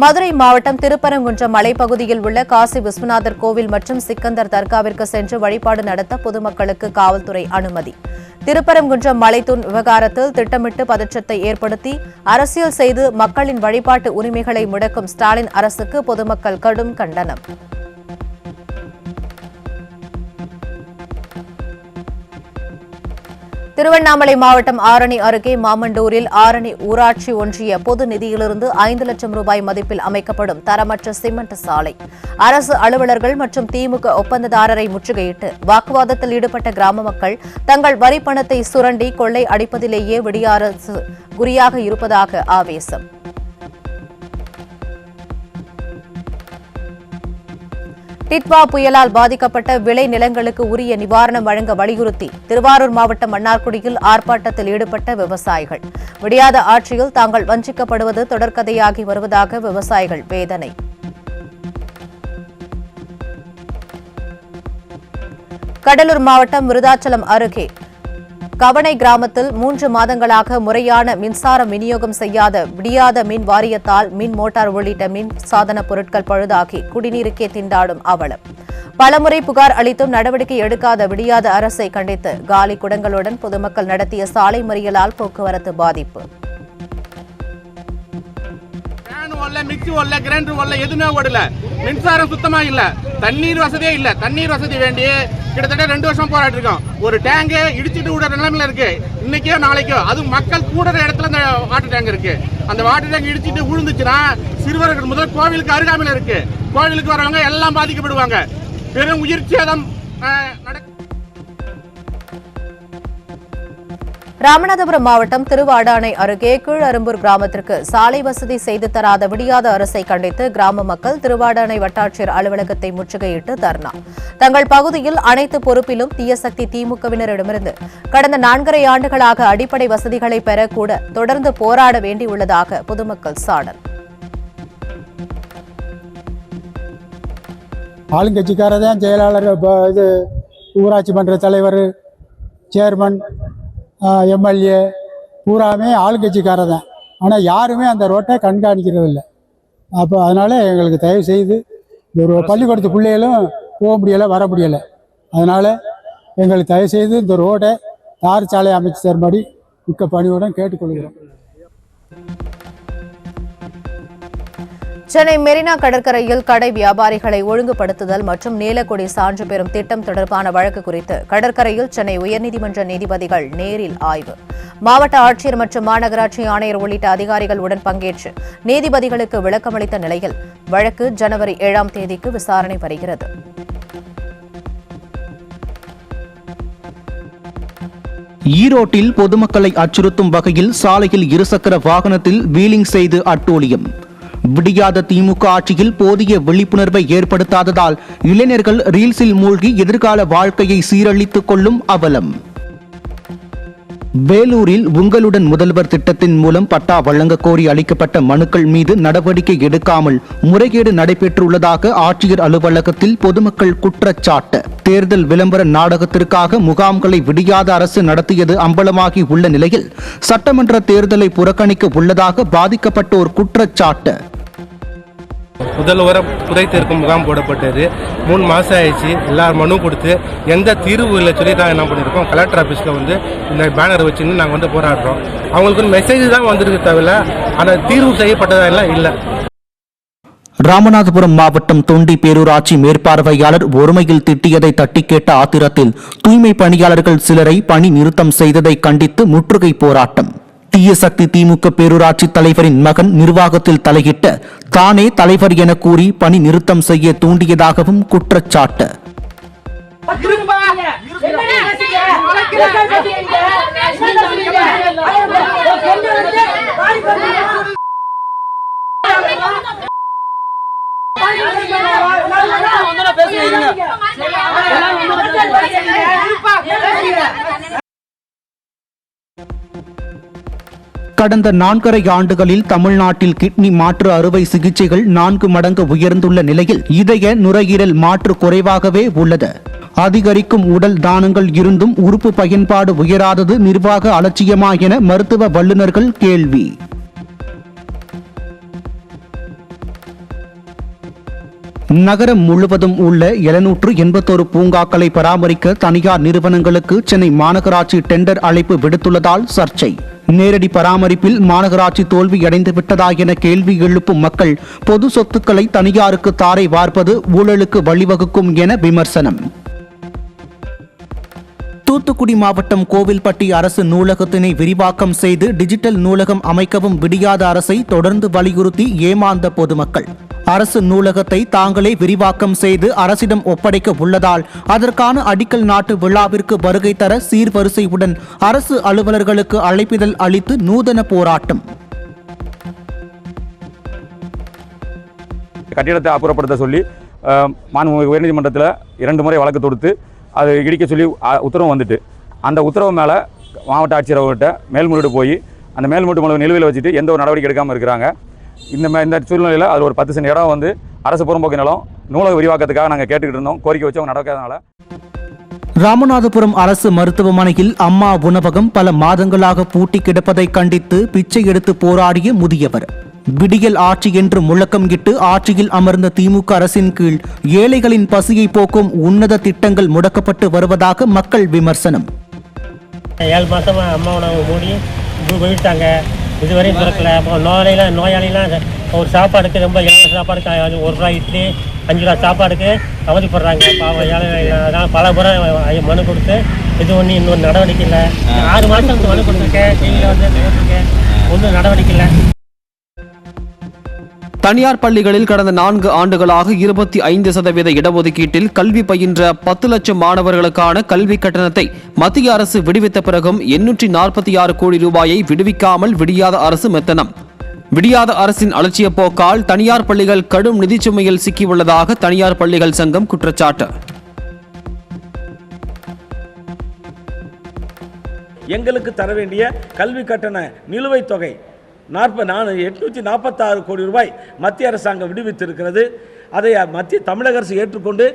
மதுரை மாவட்டம் திருப்பரங்குன்றம் மலைப்பகுதியில் உள்ள காசி விஸ்வநாதர் கோவில் மற்றும் சிக்கந்தர் தர்காவிற்கு சென்று வழிபாடு நடத்த பொதுமக்களுக்கு காவல்துறை அனுமதி. திருப்பரங்குன்றம் மலைத்தூண் விவகாரத்தில் திட்டமிட்டு பதற்றத்தை ஏற்படுத்தி அரசியல் செய்து மக்களின் வழிபாட்டு உரிமைகளை முடக்கும் ஸ்டாலின் அரசுக்கு பொதுமக்கள் கடும் கண்டனம். திருவண்ணாமலை மாவட்டம் ஆரணி அருகே மாமண்டூரில் ஆரணி ஊராட்சி ஒன்றிய பொது நிதியிலிருந்து 5 லட்சம் ரூபாய் மதிப்பில் அமைக்கப்படும் தரமற்ற சிமெண்ட் சாலை. அரசு அலுவலர்கள் மற்றும் திமுக ஒப்பந்ததாரரை முற்றுகையிட்டு வாக்குவாதத்தில் ஈடுபட்ட கிராம மக்கள் தங்கள் வரி பணத்தை சுரண்டி கொள்ளை அடிப்பதிலேயே விடிய அரசு குறியாக இருப்பதாக ஆவேசம். டிட்வா புயலால் பாதிக்கப்பட்ட விளை நிலங்களுக்கு உரிய நிவாரணம் வழங்க வலியுறுத்தி திருவாரூர் மாவட்டம் மன்னார்குடியில் ஆர்ப்பாட்டத்தில் ஈடுபட்ட விவசாயிகள். விடியாத ஆட்சியில் தாங்கள் வஞ்சிக்கப்படுவது தொடர்கதையாகி வருவதாக விவசாயிகள் வேதனை. கடலூர் மாவட்டம் விருதாச்சலம் அருகே கவனை கிராமத்தில் 3 மாதங்களாக முறையான மின்சாரம் விநியோகம் செய்யாத விடியாத மின் வாரியத்தால் மின் மோட்டார் உள்ளிட்ட மின் சாதன பொருட்கள் பழுதாகி குடிநீருக்கே திண்டாடும் அவலம். பலமுறை புகார் அளித்தும் நடவடிக்கை எடுக்காத விடியாத அரசை கண்டித்து காலி குடங்களுடன் பொதுமக்கள் நடத்திய சாலை மறியலால் போக்குவரத்து பாதிப்பு. மிக்சி ஓடல, கிரைண்டர் ஓடல, எதுவுமே ஓடல. மின்சாரம் சுத்தமா இல்ல, தண்ணீர் வசதியே இல்ல. தண்ணீர் வசதி வேண்டி கிட்டத்தட்ட 2 வருஷம் போராட்டு இருக்கோம். ஒரு டேங்க் இடிச்சிட்டு விடுற நிலைமையில இருக்கு. இன்னைக்கோ நாளைக்கோ அது மக்கள் கூடுற இடத்துல அந்த வாட்டர் டேங்க் இருக்கு. அந்த வாட்டர் டேங்க் இடிச்சிட்டு விழுந்துச்சுன்னா சிறுவர்கள் முதல் கோவிலுக்கு அருகாமையில் இருக்கு. கோவிலுக்கு வரவங்க எல்லாம் பாதிக்கப்படுவாங்க. பெரும் உயிர் சேதம் நடக்கும். ராமநாதபுரம் மாவட்டம் திருவாடானை அருகே கீழரும்பூர் கிராமத்திற்கு சாலை வசதி செய்து தராத விடியாத அரசை கண்டித்து கிராம மக்கள் திருவாடானை வட்டாட்சியர் அலுவலகத்தை முற்றுகையிட்டு தர்ணா. தங்கள் பகுதியில் அனைத்து பொறுப்பிலும் தீயசக்தி திமுகவினரிடமிருந்து கடந்த 4.5 ஆண்டுகளாக அடிப்படை வசதிகளை பெறக்கூட தொடர்ந்து போராட வேண்டியுள்ளதாக பொதுமக்கள் சாடல். ஆளுங்கட்சிக்காரதான் செயலாளர், இது ஊராட்சி மன்ற தலைவர், சேர்மன், எம்எல்ஏ பூராமே ஆளுங்கட்சிக்காரர் தான். ஆனால் யாருமே அந்த ரோட்டை கண்காணிக்கிறது இல்லை. அப்போ அதனால் எங்களுக்கு தயவு செய்து ஒரு பள்ளிக்கூடத்து பிள்ளைகளும் போக முடியலை, வர முடியலை. அதனால் எங்களுக்கு தயவு செய்து இந்த ரோட்டை தார் சாலை அமைச்சு தரும்படி மிக்க பணியுடன் கேட்டுக்கொள்கிறோம். சென்னை மெரினா கடற்கரையில் கடை வியாபாரிகளை ஒழுங்குபடுத்துதல் மற்றும் நீலக்கொடி சான்று பெறும் திட்டம் தொடர்பான வழக்கு குறித்து கடற்கரையில் சென்னை உயர்நீதிமன்ற நீதிபதிகள் நேரில் ஆய்வு. மாவட்ட ஆட்சியர் மற்றும் மாநகராட்சி ஆணையர் உள்ளிட்ட அதிகாரிகளுடன் பங்கேற்று நீதிபதிகளுக்கு விளக்கமளித்த நிலையில் வழக்கு ஜனவரி 7ஆம் தேதிக்கு விசாரணை வருகிறது. ஈரோட்டில் பொதுமக்களை அச்சுறுத்தும் வகையில் சாலையில் இருசக்கர வாகனத்தில் வீலிங் செய்து அட்டூழியம். விடியாத திமுக ஆட்சியில் போதிய விழிப்புணர்வை ஏற்படுத்தாததால் இளைஞர்கள் ரீல்ஸில் மூழ்கி எதிர்கால வாழ்க்கையை சீரழித்துக் கொள்ளும் அவலம். வேலூரில் உங்களுடன் முதல்வர் திட்டத்தின் மூலம் பட்டா வழங்க கோரி அளிக்கப்பட்ட மனுக்கள் மீது நடவடிக்கை எடுக்காமல் முறைகேடு நடைபெற்றுள்ளதாக ஆட்சியர் அலுவலகத்தில் பொதுமக்கள் குற்றச்சாட்டு. தேர்தல் விளம்பர நாடகத்திற்காக முகாம்களை விடியாத அரசு நடத்தியது அம்பலமாகி உள்ள நிலையில் சட்டமன்ற தேர்தலை புறக்கணிக்க உள்ளதாக பாதிக்கப்பட்டோர் குற்றச்சாட்டு. முதல்வரை குறை தீர்க்கும் முகாம் போடப்பட்டது 3 மாதம் ஆயிடுச்சு. எல்லாரும் மனு கொடுத்து எந்த தீர்வு இல்லை சொல்லி தான் என்ன பண்ணியிருக்கோம். கலெக்டர் ஆஃபீஸில் இந்த பேனர் வச்சுன்னு நாங்கள் போராடுறோம். அவங்களுக்கு மெசேஜ் தான் வந்திருக்கு தவிர ஆனால் தீர்வு செய்யப்பட்டதெல்லாம் இல்லை. ராமநாதபுரம் மாவட்டம் தொண்டி பேரூராட்சி மேற்பார்வையாளர் ஒருமையில் திட்டியதை தட்டி கேட்ட ஆத்திரத்தில் தூய்மை பணியாளர்கள் சிலரை பணி நிறுத்தம் செய்ததை கண்டித்து முற்றுகை போராட்டம். தீயசக்தி திமுக பேரூராட்சி தலைவரின் மகன் நிர்வாகத்தில் தலையிட்ட தானே தலைவர் என கூறி பணி நிறுத்தம் செய்ய தூண்டியதாகவும் குற்றச்சாட்டு. கடந்த 4.5 ஆண்டுகளில் தமிழ்நாட்டில் கிட்னி மாற்று அறுவை சிகிச்சைகள் 4 மடங்கு உயர்ந்துள்ள நிலையில் இதய நுரையீரல் மாற்று குறைவாகவே உள்ளது. அதிகரிக்கும் உடல் தானங்கள் இருந்தும் உறுப்பு பயன்பாடு உயராதது நிர்வாக அலட்சியமா என மருத்துவ வல்லுநர்கள் கேள்வி. நகரம் முழுவதும் உள்ள 781 பூங்காக்களை பராமரிக்க தனியார் நிறுவனங்களுக்கு சென்னை மாநகராட்சி டெண்டர் அழைப்பு விடுத்துள்ளதால் சர்ச்சை. நேரடி பராமரிப்பில் மாநகராட்சி தோல்வியடைந்து விட்டதா என கேள்வி எழுப்பும் மக்கள் பொது சொத்துக்களை தனியாருக்கு தாரை வார்ப்பது ஊழலுக்கு வழிவகுக்கும் என விமர்சனம். தூத்துக்குடி மாவட்டம் கோவில்பட்டி அரசு நூலகத்தினை விரிவாக்கம் செய்து டிஜிட்டல் நூலகம் அமைக்கவும் விடியாத அரசை தொடர்ந்து வலியுறுத்தி ஏமாந்த பொதுமக்கள். அரசு நூலகத்தை தாங்களே விரிவாக்கம் செய்து அரசிடம் ஒப்படைக்க உள்ளதால் அதற்கான அடிக்கல் நாட்டு விழாவிற்கு வருகை தர சீர்வரிசையுடன் அரசு அலுவலர்களுக்கு அழைப்பிதழ் அளித்து நூதன போராட்டம். கட்டிடத்தை அப்புறப்படுத்த சொல்லி மாண்புமிகு உயர்நீதிமன்றத்தில் 2 முறை வழக்கு தொடுத்து அது இடிக்க சொல்லி உத்தரவு வந்துட்டு, அந்த உத்தரவு மேலே மாவட்ட ஆட்சியர் அவர்கிட்ட மேல்முறையீடு போய் அந்த மேல்முறையீடு மனு நிலுவையில் வச்சுட்டு எந்த ஒரு நடவடிக்கை எடுக்காமல் இருக்கிறாங்க. இந்த சூழ்நிலையில் அது ஒரு 10 சென்ட் இடம் வந்து அரசு புறம்போக்கு நிலம் நூலக விரிவாக்கத்துக்காக நாங்கள் கேட்டுக்கிட்டு இருந்தோம். கோரிக்கை வச்சு அவங்க நடக்காதனால ராமநாதபுரம் அரசு மருத்துவமனையில் அம்மா உணவகம் பல மாதங்களாக பூட்டி கிடப்பதை கண்டித்து பிச்சை எடுத்து போராடிய முதியவர். விடியல் ஆட்சி என்று முழக்கம் இட்டு ஆட்சியில் அமர்ந்த திமுக அரசின் கீழ் ஏழைகளின் பசியை போக்கும் உன்னத திட்டங்கள் முடக்கப்பட்டு வருவதாக மக்கள் விமர்சனம். 7 மாதமாக அம்மா உணவு மூடி போயிட்டாங்க, இதுவரையும் திறக்கல. நோயாளிலாம் ஒரு சாப்பாடுக்கு ரொம்ப ஏழை சாப்பாடுக்கு 1 ரூபாய் இட்லி 5 ரூபா சாப்பாடுக்கு அவதிப்படுறாங்க. பாவம் ஏழை. அதனால் பல முறை மனு கொடுத்து இது ஒன்று இன்னொரு நடவடிக்கை இல்லை. 6 மாதத்துக்கு மனு கொடுத்துருக்கேன், டிவியில் வந்து போட்டிருக்கேன், ஒன்றும் நடவடிக்கை இல்லை. தனியார் பள்ளிகளில் கடந்த 4 ஆண்டுகளாக 25% இடஒதுக்கீட்டில் கல்வி பயின்ற 10 லட்சம் மாணவர்களுக்கான கல்வி கட்டணத்தை மத்திய அரசு விடுவித்த பிறகும் 846 கோடி ரூபாயை விடுவிக்காமல் விடியாத அரசு மெத்தனம். விடியாத அரசின் அலட்சிய போக்கால் தனியார் பள்ளிகள் கடும் நிதிச்சுமையில் சிக்கியுள்ளதாக தனியார் பள்ளிகள் சங்கம் குற்றச்சாட்டு. எங்களுக்கு தர வேண்டிய கல்வி கட்டண நிலுவைத் தொகை 846 கோடி ரூபாய் மத்திய அரசாங்கம் விடுவித்திருக்கிறது. அதை தமிழக அரசு ஏற்றுக்கொண்டு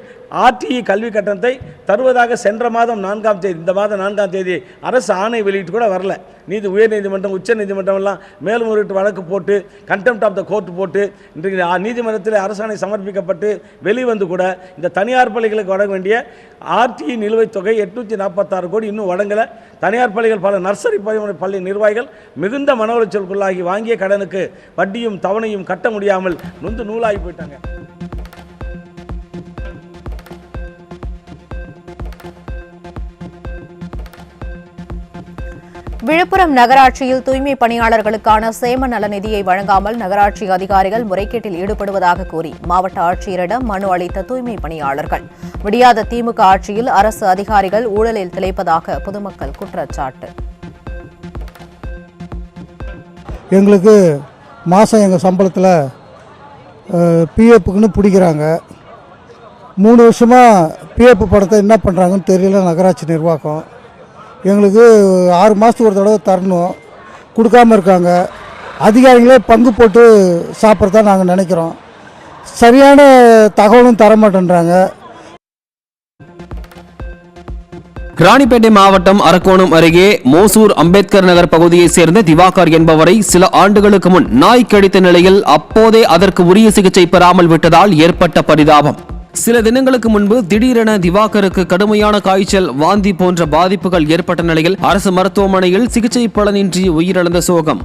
ஆர்டிஇ கல்வி கட்டணத்தை தருவதாக சென்ற மாதம் 4ஆம் தேதி, இந்த மாதம் 4ஆம் தேதி அரசு ஆணை வெளியிட்டு கூட வரல. உயர்நீதிமன்றம், உச்ச நீதிமன்றம் எல்லாம் மேல்முறையீட்டு வழக்கு போட்டு கண்டெம்ட் ஆஃப் த கோர்ட் போட்டு இன்றைக்கு நீதிமன்றத்தில் அரசாணை சமர்ப்பிக்கப்பட்டு வெளிவந்து கூட இந்த தனியார் பள்ளிகளுக்கு வழங்க வேண்டிய ஆர்டிஇ நிலுவைத் தொகை 846 கோடி இன்னும் வழங்கலை. தனியார் பள்ளிகள் பல நர்சரி பள்ளி நிர்வாகிகள் மிகுந்த மன உளைச்சலுக்குள்ளாகி வாங்கிய கடனுக்கு வட்டியும் தவணையும் கட்ட முடியாமல் நொந்து நூலாகி போயிட்டாங்க. விழுப்புரம் நகராட்சியில் தூய்மை பணியாளர்களுக்கான சேம நல நிதியை வழங்காமல் நகராட்சி அதிகாரிகள் முறைகேட்டில் ஈடுபடுவதாக கூறி மாவட்ட ஆட்சியரிடம் மனு அளித்த தூய்மை பணியாளர்கள். விடியாத திமுக ஆட்சியில் அரசு அதிகாரிகள் ஊழலில் திளைப்பதாக பொதுமக்கள் குற்றச்சாட்டு. எங்களுக்கு மாதம் எங்கள் சம்பளத்தில் பிஎஃப்க்குன்னு பிடிக்கிறாங்க. 3 வருஷமாக பிஎஃப் படத்தை என்ன பண்ணுறாங்கன்னு தெரியல நகராட்சி நிர்வாகம். எங்களுக்கு 6 மாதத்துக்கு ஒரு தடவை தரணும், கொடுக்காமல் இருக்காங்க. அதிகாரிகளே பங்கு போட்டு சாப்பிட்றதா நாங்கள் நினைக்கிறோம். சரியான தகவலும் தர மாட்டேன்றாங்க. ராணிப்பேட்டை மாவட்டம் அரக்கோணம் அருகே மோசூர் அம்பேத்கர் நகர் பகுதியைச் சேர்ந்த திவாகர் என்பவரை சில ஆண்டுகளுக்கு முன் நாய் கடித்த நிலையில் அப்போதே அதற்கு உரிய சிகிச்சை பெறாமல் விட்டதால் ஏற்பட்ட பரிதாபம். சில தினங்களுக்கு முன்பு திடீரென திவாகருக்கு கடுமையான காய்ச்சல், வாந்தி போன்ற பாதிப்புகள் ஏற்பட்ட நிலையில் அரசு மருத்துவமனையில் சிகிச்சை பலனின்றி உயிரிழந்த சோகம்.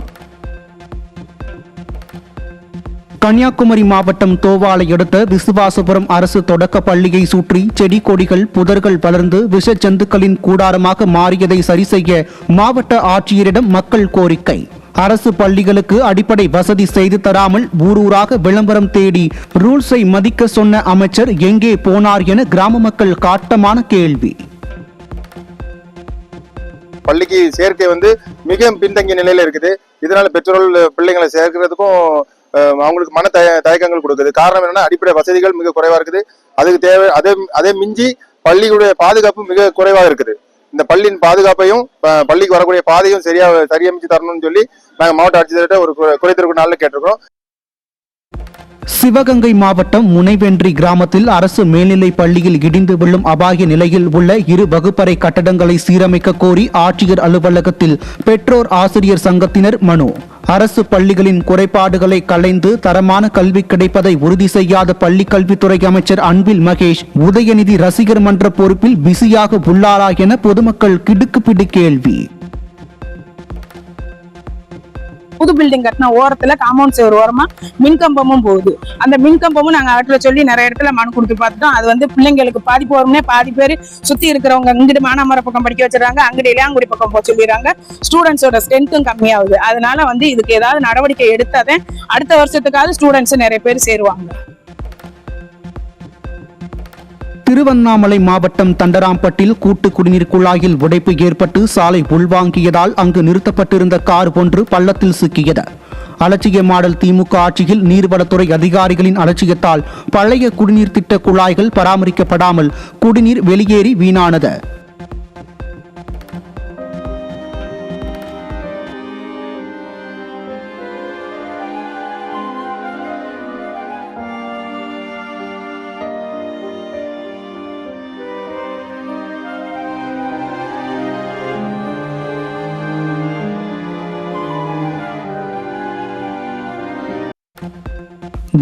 கன்னியாகுமரி மாவட்டம் தோவாலை அடுத்த விசுவாசபுரம் அரசு தொடக்க பள்ளியை சுற்றி செடி கொடிகள் புதர்கள் வளர்ந்து விஷ ஜந்துக்களின் கூடாரமாக மாறியதை சரி செய்ய மாவட்ட ஆட்சியரிடம் மக்கள் கோரிக்கை. அரசு பள்ளிகளுக்கு அடிப்படை வசதி செய்து தராமல் ஊரூராக விளம்பரம் தேடி ரூல்ஸை மதிக்க சொன்ன அமைச்சர் எங்கே போனார் என கிராம மக்கள் காட்டமான கேள்வி. பள்ளிக்கு சேர்க்கை மிக பின்தங்கிய நிலையில இருக்குது. இதனால பெற்றோர்கள் பிள்ளைங்களை சேர்க்கிறதுக்கும் அவங்களுக்கு மன தயக்கங்கள் கொடுக்குது. காரணம் என்னன்னா அடிப்படை வசதிகள் மிக குறைவா இருக்குது. அதுக்கு தேவை அதே மிஞ்சி பள்ளிகளுடைய பாதுகாப்பு மிக குறைவாக இருக்குது. இந்த பள்ளியின் பாதுகாப்பையும் பள்ளிக்கு வரக்கூடிய பாதையும் சரியமைச்சு தரணும்னு சொல்லி நாங்கள் மாவட்ட ஆட்சியர்கிட்ட ஒரு குறைத்திருக்கும் நாளில் கேட்டிருக்கிறோம். சிவகங்கை மாவட்டம் முனைவென்றி கிராமத்தில் அரசு மேல்நிலை பள்ளியில் இடிந்து விழும் அபாய நிலையில் உள்ள 2 வகுப்பறை கட்டடங்களை சீரமைக்க கோரி ஆட்சியர் அலுவலகத்தில் பெற்றோர் ஆசிரியர் சங்கத்தினர் மனு. அரசு பள்ளிகளின் குறைபாடுகளை களைந்து தரமான கல்வி கிடைப்பதை உறுதி செய்யாத பள்ளி கல்வித்துறை அமைச்சர் அன்பில் மகேஷ் உதயநிதி ரசிகர் மன்ற பொறுப்பில் பிஸியாக உள்ளாரா என பொதுமக்கள் கிடுக்குப்பிடி கேள்வி. புது பில்டிங் கட்டின ஓரத்துல காம்பவுண்ட் சேவர் ஓரமா மின்கம்பமும் போகுது. அந்த மின்கம்பமும் நாங்க ஆட்டில் சொல்லி நிறைய இடத்துல மனு கொடுத்து பார்த்துட்டோம். அது வந்து பிள்ளைங்களுக்கு பாதிப்பு வரும்னே பாதி பேர் சுத்தி இருக்கிறவங்க இங்கிட்டு மானாமர பக்கம் படிக்க வச்சிடறாங்க, அங்கிட்டு இளையாங்குடி பக்கம் போக சொல்லிடுறாங்க. ஸ்டூடெண்ட்ஸோட ஸ்ட்ரென்த்தும் கம்மியாகுது. அதனால வந்து இதுக்கு ஏதாவது நடவடிக்கை எடுத்தாதான் அடுத்த வருஷத்துக்காவது ஸ்டூடெண்ட்ஸ் நிறைய பேர் சேருவாங்க. திருவண்ணாமலை மாவட்டம் தண்டராம்பட்டில் கூட்டு குடிநீர் குழாயில் உடைப்பு ஏற்பட்டு சாலை உள்வாங்கியதால் அங்கு நிறுத்தப்பட்டிருந்த கார் ஒன்று பள்ளத்தில் சிக்கியது. அலட்சிய மாடல் திமுக ஆட்சியில் நீர்வளத்துறை அதிகாரிகளின் அலட்சியத்தால் பழைய குடிநீர் திட்ட குழாய்கள் பராமரிக்கப்படாமல் குடிநீர் வெளியேறி வீணானது.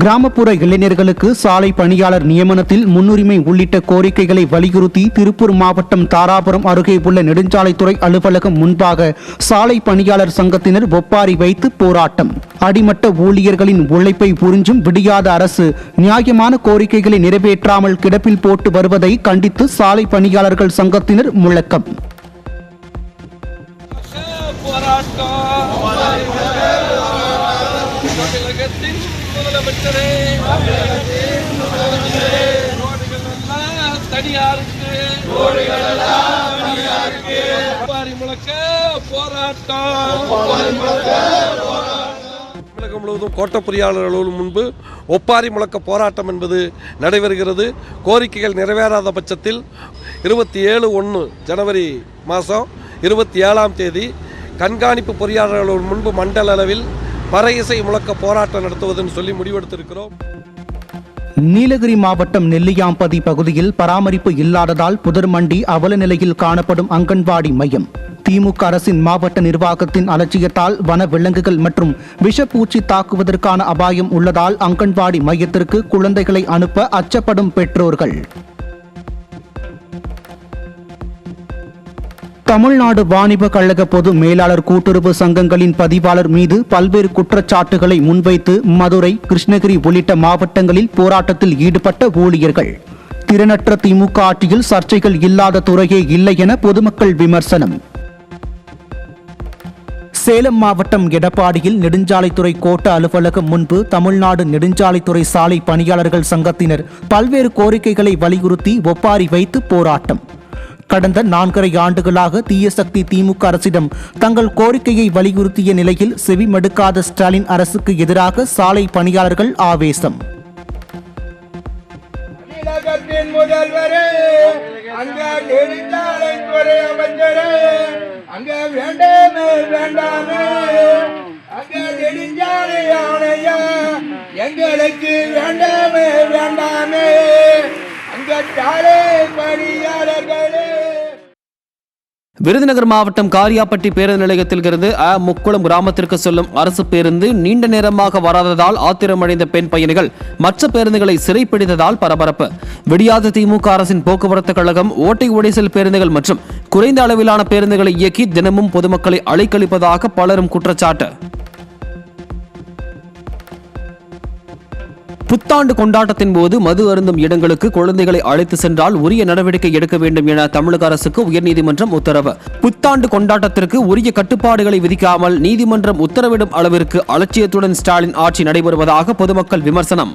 கிராமப்புற இளைஞர்களுக்கு சாலை பணியாளர் நியமனத்தில் முன்னுரிமை உள்ளிட்ட கோரிக்கைகளை வலியுறுத்தி திருப்பூர் மாவட்டம் தாராபுரம் அருகே உள்ள நெடுஞ்சாலைத்துறை அலுவலகம் முன்பாக சாலை பணியாளர் சங்கத்தினர் ஒப்பாரி வைத்து போராட்டம். அடிமட்ட ஊழியர்களின் உழைப்பை புரிஞ்சும் விடியாத அரசு நியாயமான கோரிக்கைகளை நிறைவேற்றாமல் கிடப்பில் போட்டு வருவதை கண்டித்து சாலை பணியாளர்கள் சங்கத்தினர் முழக்கம். தமிழகம் முழுவதும் கோட்ட பொறியாளர்கள் முன்பு ஒப்பாரி முழக்க போராட்டம் என்பது நடைபெறுகிறது. கோரிக்கைகள் நிறைவேறாத பட்சத்தில் 27 ஜனவரி மாதம் 27ஆம் தேதி கண்காணிப்பு பொறியாளர்கள் முன்பு மண்டல அளவில் பறை இசை முழக்க போராட்டம் நடத்துவதுன்னு சொல்லி முடிவெடுத்திருக்கிறோம். நீலகிரி மாவட்டம் நெல்லியாம்பதி பகுதியில் பராமரிப்பு இல்லாததால் புதர்மண்டி அவல நிலையில் காணப்படும் அங்கன்வாடி மையம். திமுக அரசின் மாவட்ட நிர்வாகத்தின் அலட்சியத்தால் வன விலங்குகள் மற்றும் விஷப்பூச்சி தாக்குவதற்கான அபாயம் உள்ளதால் அங்கன்வாடி மையத்திற்கு குழந்தைகளை அனுப்ப அச்சப்படும் பெற்றோர்கள். தமிழ்நாடு வாணிப கழக பொது மேலாளர் கூட்டுறவு சங்கங்களின் பதிவாளர் மீது பல்வேறு குற்றச்சாட்டுகளை முன்வைத்து மதுரை, கிருஷ்ணகிரி உள்ளிட்ட மாவட்டங்களில் போராட்டத்தில் ஈடுபட்ட ஊழியர்கள். திறனற்ற திமுக ஆட்சியில் சர்ச்சைகள் இல்லாத துறையே இல்லை என பொதுமக்கள் விமர்சனம். சேலம் மாவட்டம் எடப்பாடியில் நெடுஞ்சாலைத்துறை கோட்ட அலுவலகம் முன்பு தமிழ்நாடு நெடுஞ்சாலைத்துறை சாலை பணியாளர்கள் சங்கத்தினர் பல்வேறு கோரிக்கைகளை வலியுறுத்தி ஒப்பாரி வைத்து போராட்டம். கடந்த 4.5 ஆண்டுகளாக தீய சக்தி திமுக அரசிடம் தங்கள் கோரிக்கையை வலியுறுத்திய நிலையில் செவிமடுக்காத ஸ்டாலின் அரசுக்கு எதிராக சாலை பணியாளர்கள் ஆவேசம். முதல்வரே, அங்க நெடுஞ்சாலைத்துறை அமைச்சரே, அங்க வேண்டாமே வேண்டாமே, அங்க நெடுஞ்சாலை ஆணையா எங்களுக்கு வேண்டாமே வேண்டாமே, அங்க சாலை பணியாளர்களே. விருதுநகர் மாவட்டம் காரியாப்பட்டி பேருந்து நிலையத்தில் இருந்து முக்குளம் கிராமத்திற்கு செல்லும் அரசு பேருந்து நீண்ட நேரமாக வராததால் ஆத்திரமடைந்த பெண் பயணிகள் மற்ற பேருந்துகளை சிறைப்பிடித்ததால் பரபரப்பு. விடியாத திமுக அரசின் போக்குவரத்து கழகம் ஓட்டை உடைசல் பேருந்துகள் மற்றும் குறைந்த அளவிலான பேருந்துகளை இயக்கி தினமும் பொதுமக்களை அலைக்கழிப்பதாக பலரும் குற்றச்சாட்டு. புத்தாண்டு கொண்டாட்டத்தின் போது மது அருந்தும் இடங்களுக்கு குழந்தைகளை அழைத்து சென்றால் உரிய நடவடிக்கை எடுக்க வேண்டும் என தமிழக அரசுக்கு உயர்நீதிமன்றம் உத்தரவு. புத்தாண்டு கொண்டாட்டத்திற்கு உரிய கட்டுப்பாடுகளை விதிக்காமல் நீதிமன்றம் உத்தரவிடும் அளவிற்கு அலட்சியத்துடன் ஸ்டாலின் ஆட்சி நடைபெறுவதாக பொதுமக்கள் விமர்சனம்.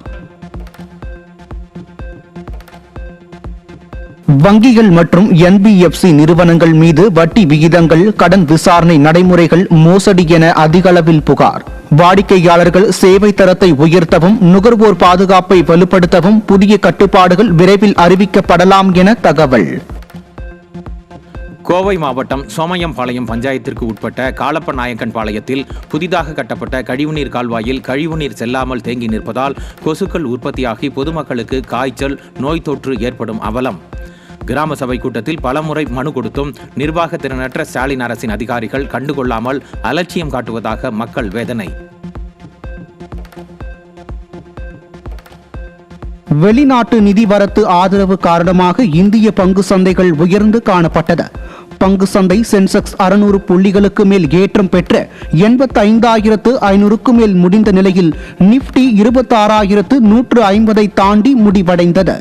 வங்கிகள் மற்றும் NBFC நிறுவனங்கள் மீது வட்டி விகிதங்கள், கடன் விசாரணை நடைமுறைகள் மோசடி என அதிக அளவில் புகார். வாடிக்கையாளர்கள் சேவை தரத்தை உயர்த்தவும் நுகர்வோர் பாதுகாப்பை வலுப்படுத்தவும் புதிய கட்டுப்பாடுகள் விரைவில் அறிவிக்கப்படலாம் என தகவல். கோவை மாவட்டம் சோமயம்பாளையம் பஞ்சாயத்திற்கு உட்பட்ட காலப்பநாயக்கன் பாளையத்தில் புதிதாக கட்டப்பட்ட கழிவுநீர் கால்வாயில் கழிவுநீர் செல்லாமல் தேங்கி நிற்பதால் கொசுக்கள் உற்பத்தியாகி பொதுமக்களுக்கு காய்ச்சல், நோய் தொற்று ஏற்படும் அவலம். கிராம சபை கூட்டத்தில் பலமுறை மனு கொடுத்தும் நிர்வாக திறனற்ற ஸ்டாலின் அரசின் அதிகாரிகள் கண்டுகொள்ளாமல் அலட்சியம் காட்டுவதாக மக்கள் வேதனை. வெளிநாட்டு நிதி வரத்து ஆதரவு காரணமாக இந்திய பங்கு சந்தைகள் உயர்ந்து காணப்பட்டது. பங்கு சந்தை சென்செக்ஸ் 600 புள்ளிகளுக்கு மேல் ஏற்றம் பெற்று 85,500க்கு மேல் முடிந்த நிலையில் நிப்டி 26,150 தாண்டி முடிவடைந்தது.